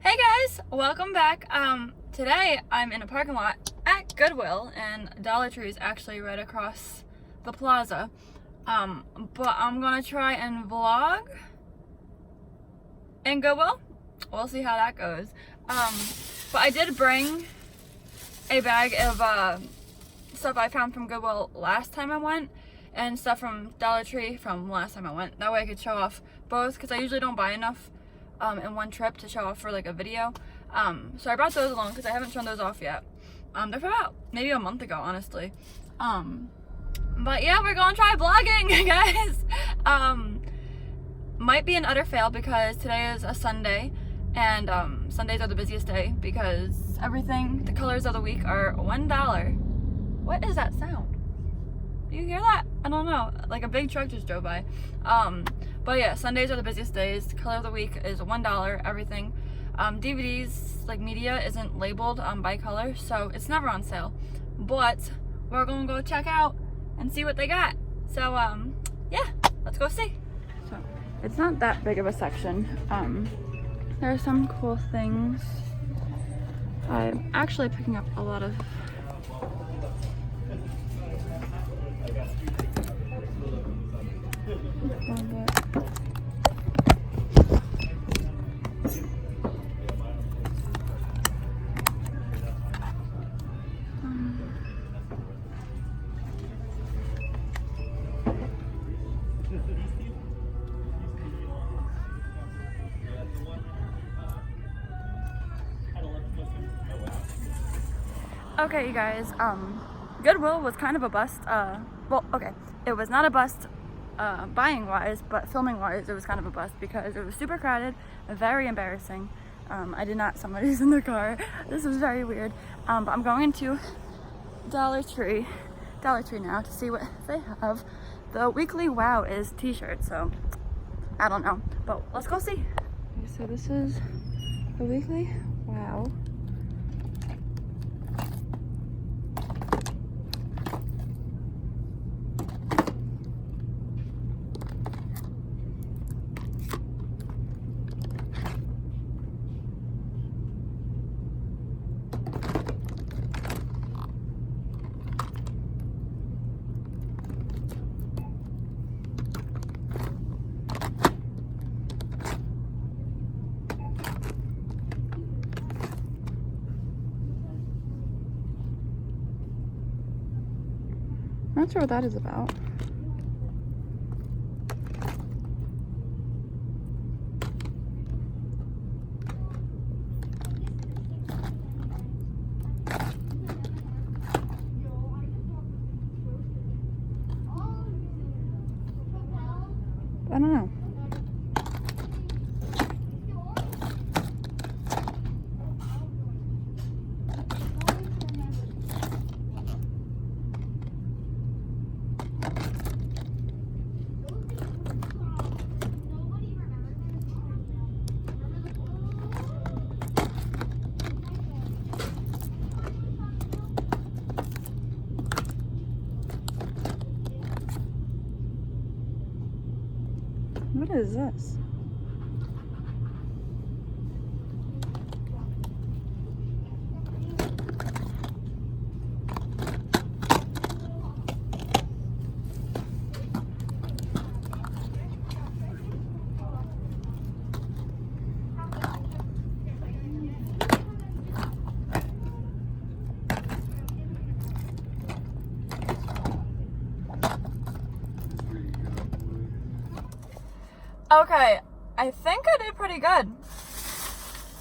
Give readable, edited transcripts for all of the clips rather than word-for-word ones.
Hey guys, welcome back. Today I'm in a parking lot at Goodwill, and Dollar Tree is actually right across the plaza. But I'm gonna try and vlog in Goodwill. We'll see how that goes. But I did bring a bag of stuff I found from Goodwill last time I went, and stuff from Dollar Tree from last time I went. That way I could show off both, because I usually don't buy enough in one trip to show off for like a video. So I brought those along because I haven't shown those off yet. They're from about maybe a month ago, honestly. But yeah, we're gonna try vlogging, guys. Might be an utter fail because today is a Sunday, and Sundays are the busiest day because the colors of the week are $1. What is that sound? Do you hear that? I don't know. Like a big truck just drove by. But yeah, Sundays are the busiest days. Color of the week is $1, everything. DVDs, like media, isn't labeled by color, so it's never on sale. But we're gonna go check out and see what they got. So yeah, let's go see. So it's not that big of a section. There are some cool things. I'm actually picking up a lot of Okay, you guys, Goodwill was kind of a bust. Well, okay, it was not a bust buying wise, but filming wise, it was kind of a bust because it was super crowded, very embarrassing. Somebody's in the car. This was very weird. But I'm going into Dollar Tree now to see what they have. The weekly Wow is t-shirt, so I don't know, but let's go see. Okay, so this is the weekly Wow. Not sure what that is about. I don't know. What is this? Okay, I think I did pretty good,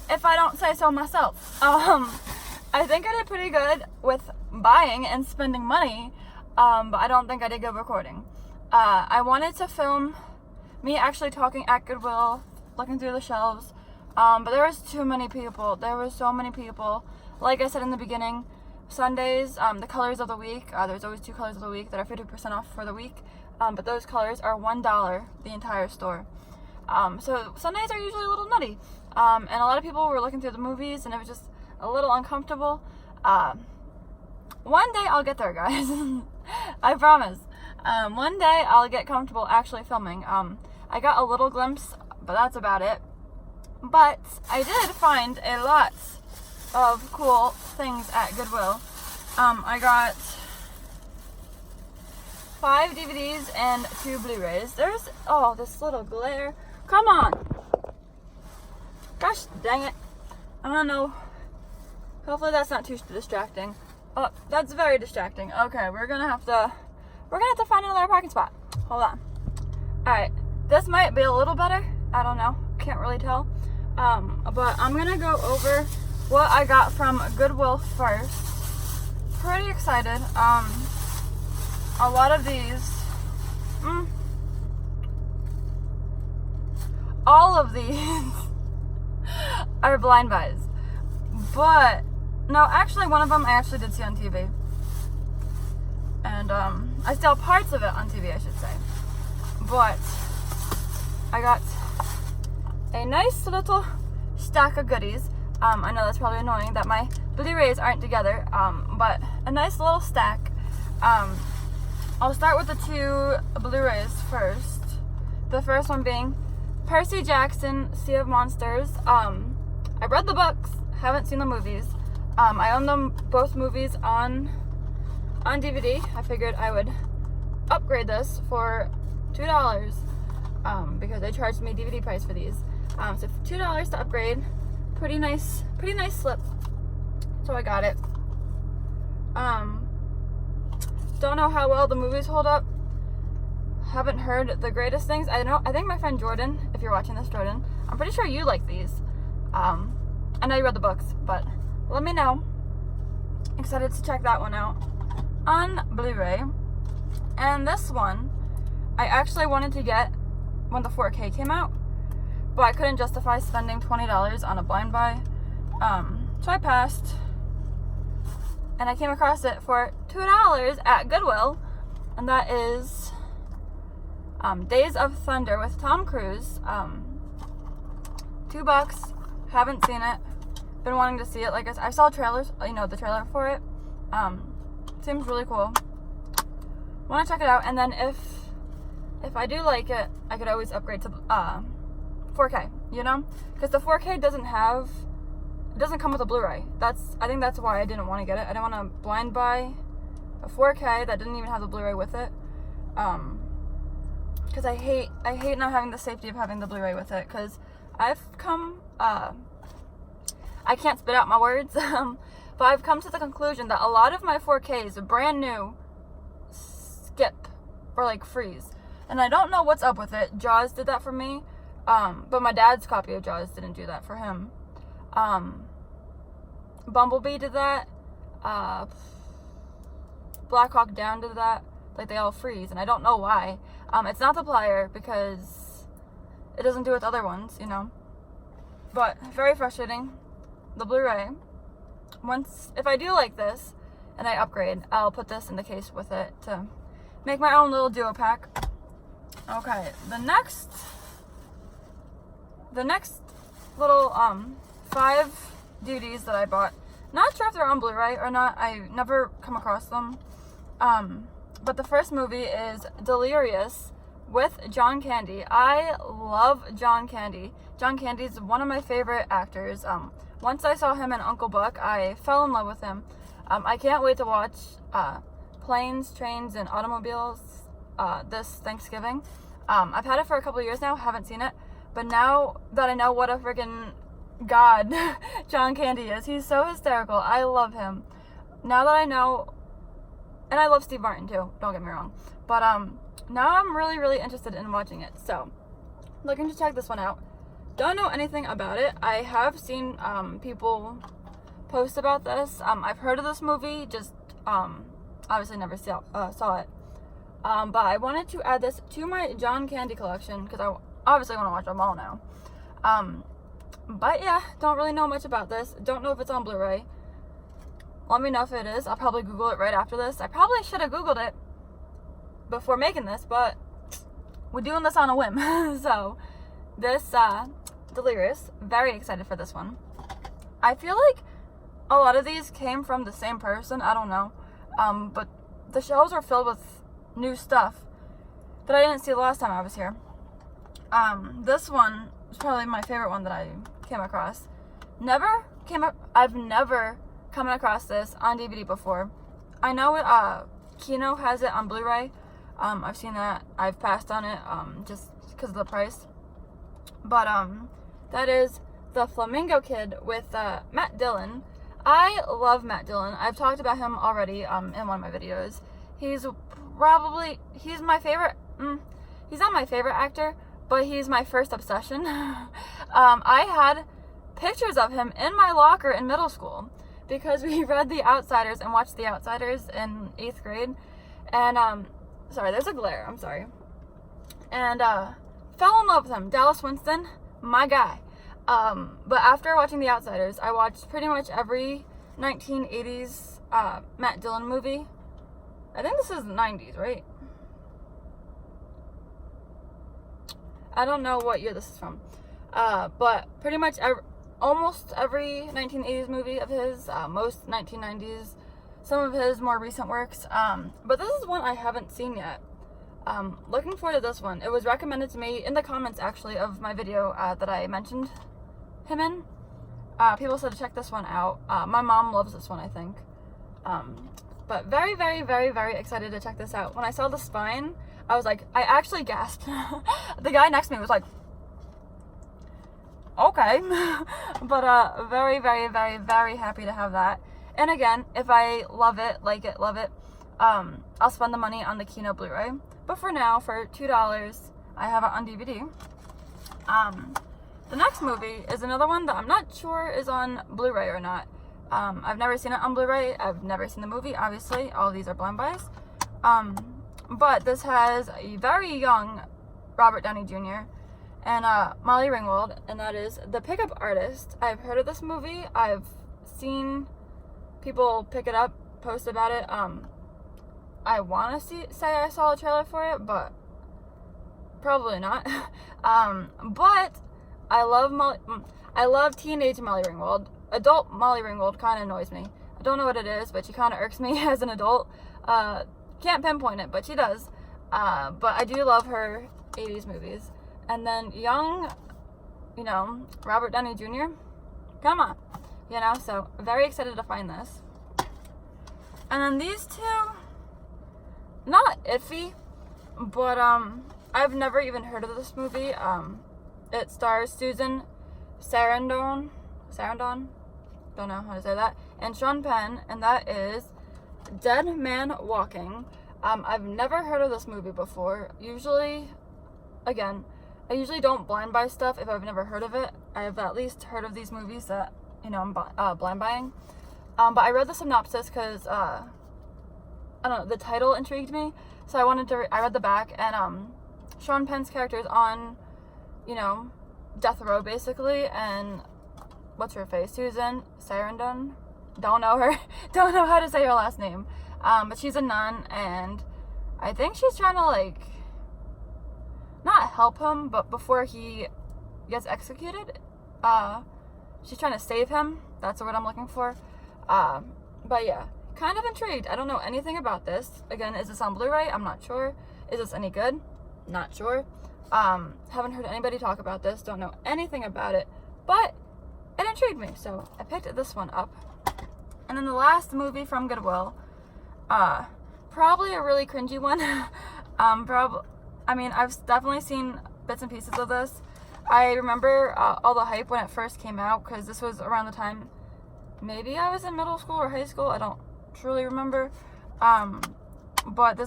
if I don't say so myself. I think I did pretty good with buying and spending money, but I don't think I did good recording. I wanted to film me actually talking at Goodwill, looking through the shelves, but there was too many people. There were so many people. Like I said in the beginning, Sundays, the colors of the week, there's always 2 colors of the week that are 50% off for the week, but those colors are $1 the entire store. So Sundays are usually a little nutty, and a lot of people were looking through the movies, and it was just a little uncomfortable. One day I'll get there, guys. I promise. One day I'll get comfortable actually filming. I got a little glimpse, but that's about it. But I did find a lot of cool things at Goodwill. I got 5 DVDs and 2 Blu-rays. There's, oh, this little glare. Come on. Gosh dang it. I don't know. Hopefully that's not too distracting. Oh, that's very distracting. Okay, we're gonna have to find another parking spot. Hold on. Alright, this might be a little better. I don't know. Can't really tell. But I'm gonna go over what I got from Goodwill first. Pretty excited. A lot of these, all of these are blind buys. But, no, actually one of them I actually did see on TV. And, I saw parts of it on TV, I should say. But, I got a nice little stack of goodies. I know that's probably annoying that my Blu-rays aren't together, but a nice little stack. I'll start with the 2 Blu-rays first. The first one being Percy Jackson, Sea of Monsters. I read the books, haven't seen the movies. I own them both movies on DVD. I figured I would upgrade this for $2 because they charged me DVD price for these. So $2 to upgrade. Pretty nice slip. So I got it. Don't know how well the movies hold up. Haven't heard the greatest things. I think my friend Jordan, if you're watching this, Jordan, I'm pretty sure you like these. I know you read the books, but let me know. Excited to check that one out on Blu-ray. And this one, I actually wanted to get when the 4K came out, but I couldn't justify spending $20 on a blind buy. So I passed. And I came across it for $2 at Goodwill. And that is Days of Thunder with Tom Cruise. $2. Haven't seen it. Been wanting to see it. Like I saw trailers, the trailer for it. Seems really cool. Want to check it out. And then if I do like it, I could always upgrade to 4K, because the 4K doesn't come with a Blu-ray. I think that's why I didn't want to get it. I didn't want to blind buy a 4K that didn't even have the Blu-ray with it. Because I hate not having the safety of having the Blu-ray with it. Because I've come, I can't spit out my words, but I've come to the conclusion that a lot of my 4Ks, brand new, skip or like freeze. And I don't know what's up with it. Jaws did that for me. But my dad's copy of Jaws didn't do that for him. Bumblebee did that. Black Hawk Down did that. Like, they all freeze, and I don't know why. It's not the plier, because it doesn't do it with other ones, But, very frustrating. The Blu-ray. If I do like this, and I upgrade, I'll put this in the case with it to make my own little duo pack. Okay, the next little 5 DVDs that I bought. Not sure if they're on Blu-ray or not. I never come across them. But the first movie is Delirious with John Candy. I love John Candy. John Candy's one of my favorite actors. Once I saw him in Uncle Buck, I fell in love with him. I can't wait to watch Planes, Trains, and Automobiles this Thanksgiving. I've had it for a couple of years now, haven't seen it. But now that I know what a freaking god John Candy is, he's so hysterical. I love him. Now that I know, and I love Steve Martin too, don't get me wrong. But now I'm really, really interested in watching it. So, looking to check this one out. Don't know anything about it. I have seen people post about this. I've heard of this movie, just obviously never saw it. But I wanted to add this to my John Candy collection because I obviously want to watch them all now. But yeah, don't really know much about this. Don't know if it's on Blu-ray. Let me know if it is. I'll probably Google it right after this. I probably should have Googled it before making this, but we're doing this on a whim. So, this, Delirious, very excited for this one. I feel like a lot of these came from the same person. I don't know. But the shelves are filled with new stuff that I didn't see the last time I was here. This one It's probably my favorite one that I came across. I've never come across this on DVD before. I know Kino has it on Blu-ray. I've seen that. I've passed on it just because of the price. But that is The Flamingo Kid with Matt Dillon. I love Matt Dillon. I've talked about him already in one of my videos. He's my favorite. He's not my favorite actor, but he's my first obsession. I had pictures of him in my locker in middle school because we read The Outsiders and watched The Outsiders in 8th grade. And, sorry, there's a glare, I'm sorry. And, fell in love with him. Dallas Winston, my guy. But after watching The Outsiders, I watched pretty much every 1980s, Matt Dillon movie. I think this is the 90s, right? I don't know what year this is from. But pretty much almost every 1980s movie of his, most 1990s, some of his more recent works. But this is one I haven't seen yet. Looking forward to this one. It was recommended to me in the comments, actually, of my video that I mentioned him in. People said to check this one out. My mom loves this one, I think. But very, very, very, very excited to check this out. When I saw the spine, I was like, I actually gasped. The guy next to me was like, okay. But very, very, very, very happy to have that. And again, if I love it, like it, love it, I'll spend the money on the Kino Blu-ray. But for now, for $2, I have it on DVD. The next movie is another one that I'm not sure is on Blu-ray or not. I've never seen it on Blu-ray. I've never seen the movie, obviously. All of these are blind buys. But this has a very young Robert Downey Jr. and Molly Ringwald, and that is The Pickup Artist. I've heard of this movie. I've seen people pick it up, post about it. I want to say I saw a trailer for it, but probably not. But I love teenage Molly Ringwald. Adult Molly Ringwald kind of annoys me. I don't know what it is, but she kind of irks me as an adult. Can't pinpoint it, but she does. But I do love her 80s movies. And then young, Robert Downey Jr. Come on. So very excited to find this. And then these two, not iffy, but I've never even heard of this movie. It stars Susan Sarandon, don't know how to say that, and Sean Penn, and that is Dead Man Walking. I've never heard of this movie before. I usually don't blind buy stuff if I've never heard of it. I've at least heard of these movies that, I'm blind buying. But I read the synopsis because, I don't know, the title intrigued me. So I read the back, and Sean Penn's character is on, death row basically, and what's her face? Susan Sarandon? Don't know her. Don't know how to say her last name. But she's a nun, and I think she's trying to, not help him, but before he gets executed, she's trying to save him. That's the word I'm looking for. But yeah, kind of intrigued. I don't know anything about this. Again, is this on Blu-ray? I'm not sure. Is this any good? Not sure. Haven't heard anybody talk about this. Don't know anything about it. But it intrigued me, so I picked this one up. And then the last movie from Goodwill, probably a really cringy one. I've definitely seen bits and pieces of this. I remember all the hype when it first came out, because this was around the time maybe I was in middle school or high school. I don't truly remember. But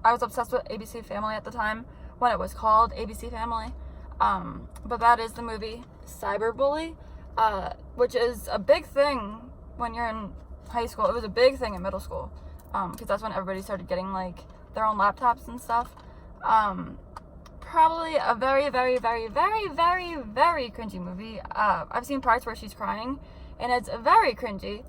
I was obsessed with ABC Family at the time when it was called ABC Family. But that is the movie Cyberbully, which is a big thing when you're in high school. It was a big thing in middle school, because that's when everybody started getting their own laptops and stuff. Probably a very, very, very, very, very, very cringy movie. I've seen parts where she's crying, and it's very cringy.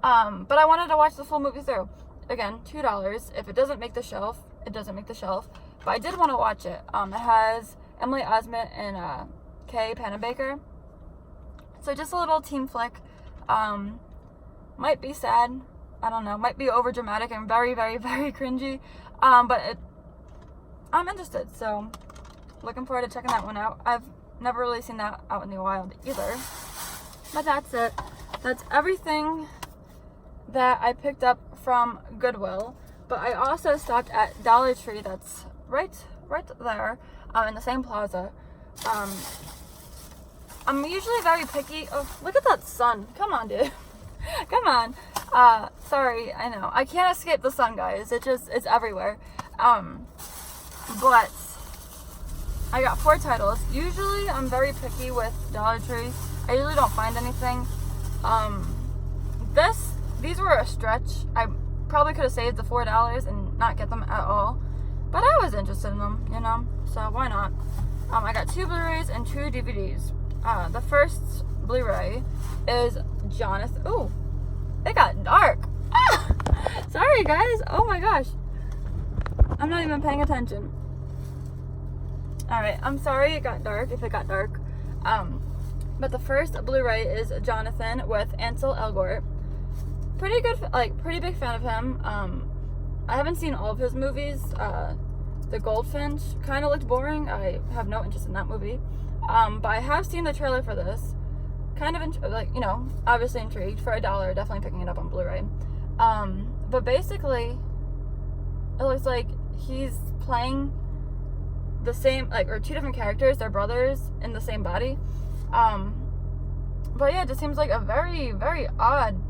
But I wanted to watch the full movie through. Again, $2. If it doesn't make the shelf, it doesn't make the shelf. But I did want to watch it. It has Emily Osment and Kay Panabaker. So just a little teen flick. Might be sad. I don't know. Might be over dramatic and very, very, very cringy. But I'm interested. So looking forward to checking that one out. I've never really seen that out in the wild either. But that's it. That's everything that I picked up from Goodwill. But I also stopped at Dollar Tree, that's right there, in the same plaza. I'm usually very picky. Oh, look at that sun. Come on, dude. Come on. Sorry, I know. I can't escape the sun, guys. It's everywhere. But I got 4 titles. Usually I'm very picky with Dollar Tree. I usually don't find anything. These were a stretch. I probably could have saved the $4 and not get them at all. But I was interested in them, you know? So why not? I got 2 Blu-rays and 2 DVDs. The first Blu-ray is Jonathan. Ooh, it got dark. Ah! Sorry, guys. Oh my gosh. I'm not even paying attention. Alright, I'm sorry it got dark, if it got dark. But the first Blu-ray is Jonathan with Ansel Elgort. Pretty good, pretty big fan of him. I haven't seen all of his movies. The Goldfinch kind of looked boring. I have no interest in that movie. But I have seen the trailer for this. Kind of, obviously intrigued. For $1, definitely picking it up on Blu-ray. But basically, it looks like he's playing the same, or 2 different characters. They're brothers in the same body. But yeah, it just seems like a very, very odd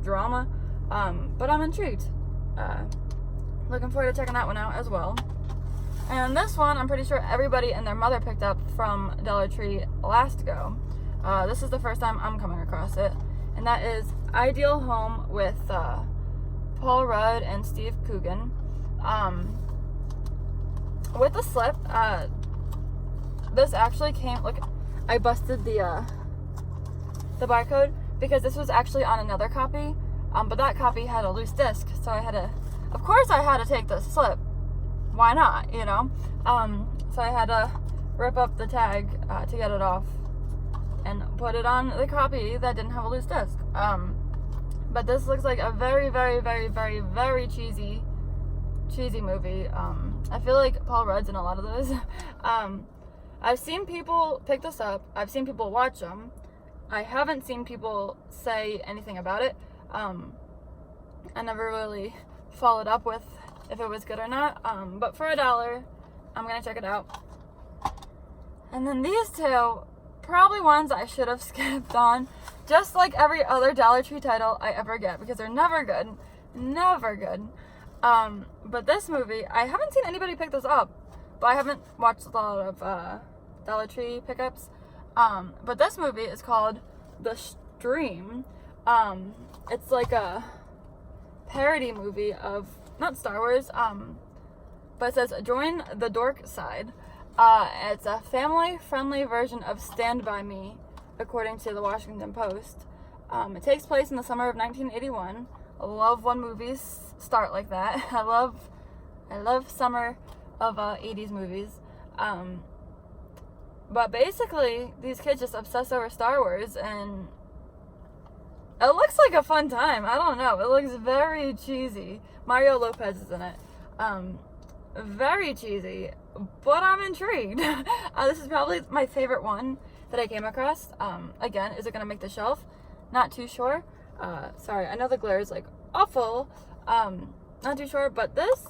drama. But I'm intrigued. Looking forward to checking that one out as well. And this one, I'm pretty sure everybody and their mother picked up from Dollar Tree last go. This is the first time I'm coming across it. And that is Ideal Home with Paul Rudd and Steve Coogan. With the slip, this actually came, look, I busted the barcode because this was actually on another copy. But that copy had a loose disc, so of course I had to take the slip. Why not, you know? So I had to rip up the tag to get it off and put it on the copy that didn't have a loose disc. But this looks like a very, very, very, very, very cheesy movie. I feel like Paul Rudd's in a lot of those. I've seen people pick this up. I've seen people watch them. I haven't seen people say anything about it. I never really followed up with if it was good or not. But for $1, I'm gonna check it out. And then these 2, probably ones I should have skipped on, just like every other Dollar Tree title I ever get, because they're never good. Never good. But this movie, I haven't seen anybody pick this up, but I haven't watched a lot of Dollar Tree pickups. But this movie is called The Stream. It's like a parody movie of, not Star Wars, but it says, join the dork side. It's a family-friendly version of Stand By Me, according to the Washington Post. It takes place in the summer of 1981. I love when movies start like that. I love summer of 80s movies. But basically, these kids just obsess over Star Wars, and it looks like a fun time. I don't know. It looks very cheesy. Mario Lopez is in it. Very cheesy, but I'm intrigued. This is probably my favorite one that I came across. Again, is it going to make the shelf? Not too sure. Sorry, I know the glare is awful. Not too sure, but this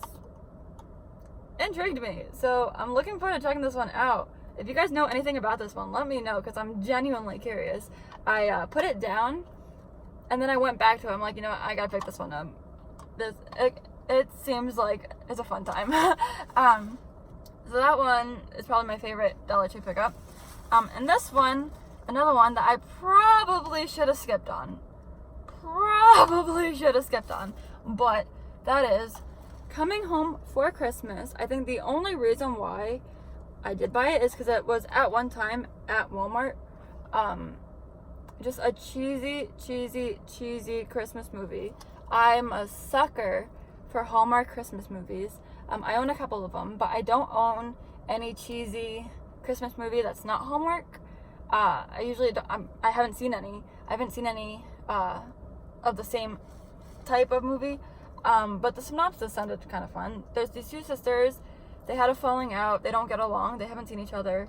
intrigued me. So I'm looking forward to checking this one out. If you guys know anything about this one, let me know, because I'm genuinely curious. I put it down, and then I went back to it. I'm like, you know what, I gotta pick this one up. It seems like it's a fun time. So that one is probably my favorite Dollar Tree pickup. And this one, another one that I probably should have skipped on. But that is Coming Home for Christmas. I think the only reason why I did buy it is because it was at one time at Walmart. Just a cheesy Christmas movie. I'm a sucker for Hallmark Christmas movies. I own a couple of them, but I don't own any cheesy Christmas movie that's not Hallmark. I usually don't, I haven't seen any. I haven't seen any of the same type of movie. But the synopsis sounded kind of fun. There's these 2 sisters. They had a falling out. They don't get along. They haven't seen each other.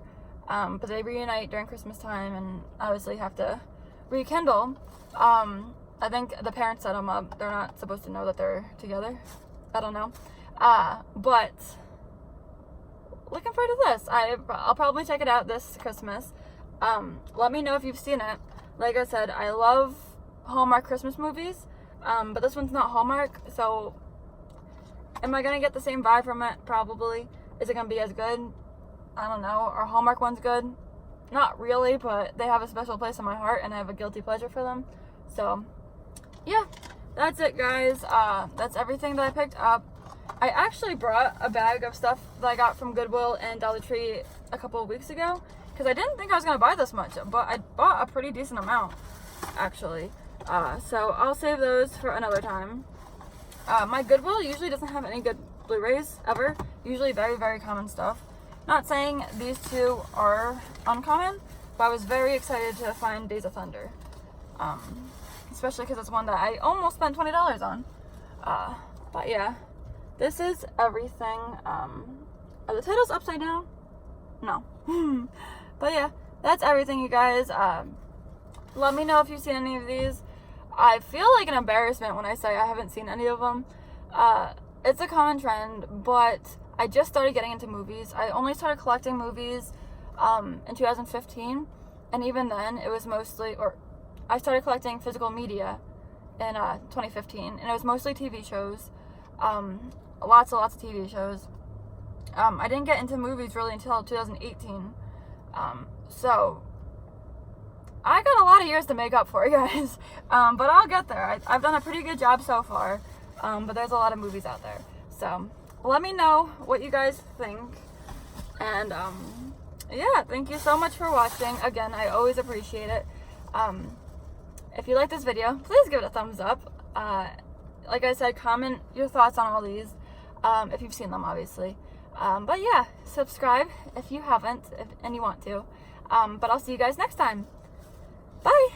but they reunite during Christmas time and obviously have to rekindle. I think the parents set them up. They're not supposed to know that they're together. I don't know. But looking forward to this. I'll probably check it out this Christmas. Let me know if you've seen it. Like I said, I love Hallmark Christmas movies, but this one's not Hallmark, so am I going to get the same vibe from it? Probably. Is it going to be as good? I don't know. Are Hallmark ones good? Not really, but they have a special place in my heart, and I have a guilty pleasure for them. So, yeah, that's it, guys. That's everything that I picked up. I actually brought a bag of stuff that I got from Goodwill and Dollar Tree a couple of weeks ago, because I didn't think I was going to buy this much, but I bought a pretty decent amount, actually. So I'll save those for another time. My Goodwill usually doesn't have any good Blu-rays, ever. Usually very, very common stuff. Not saying these two are uncommon, but I was very excited to find Days of Thunder. Especially because it's one that I almost spent $20 on. But yeah, this is everything. Are the titles upside down? No. But yeah, that's everything, you guys. Let me know if you've seen any of these. I feel like an embarrassment when I say I haven't seen any of them. It's a common trend, but I just started getting into movies. I only started collecting movies in 2015, and even then it was mostly, or I started collecting physical media in 2015, and it was mostly TV shows, lots and lots of TV shows. I didn't get into movies really until 2018, so I got a lot of years to make up for, guys, but I'll get there. I've done a pretty good job so far, but there's a lot of movies out there, so let me know what you guys think, and yeah, thank you so much for watching. Again, I always appreciate it. If you like this video, please give it a thumbs up. Like I said, comment your thoughts on all these, if you've seen them, obviously. But yeah, subscribe if you haven't, and you want to. But I'll see you guys next time. Bye!